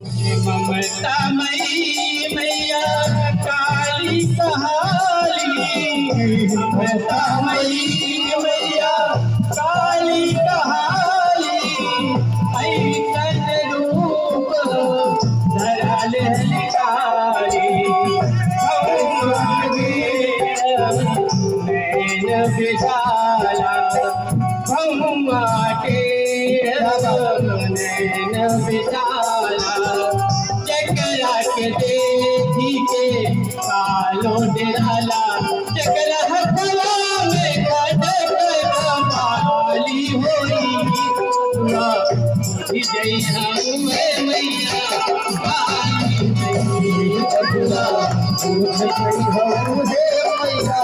ममता मई मैया काली कहाली, ममता मई मैया काली कहाली, ऐसन रूप धरल काली। नैन विशाला भौमा के नैन विशाला, जकरा के देखी के कालो डेराला, जकरा हथवा में खटक कमाली होई, जय हम मैया काली, जय बबुआ, जय हो हे मैया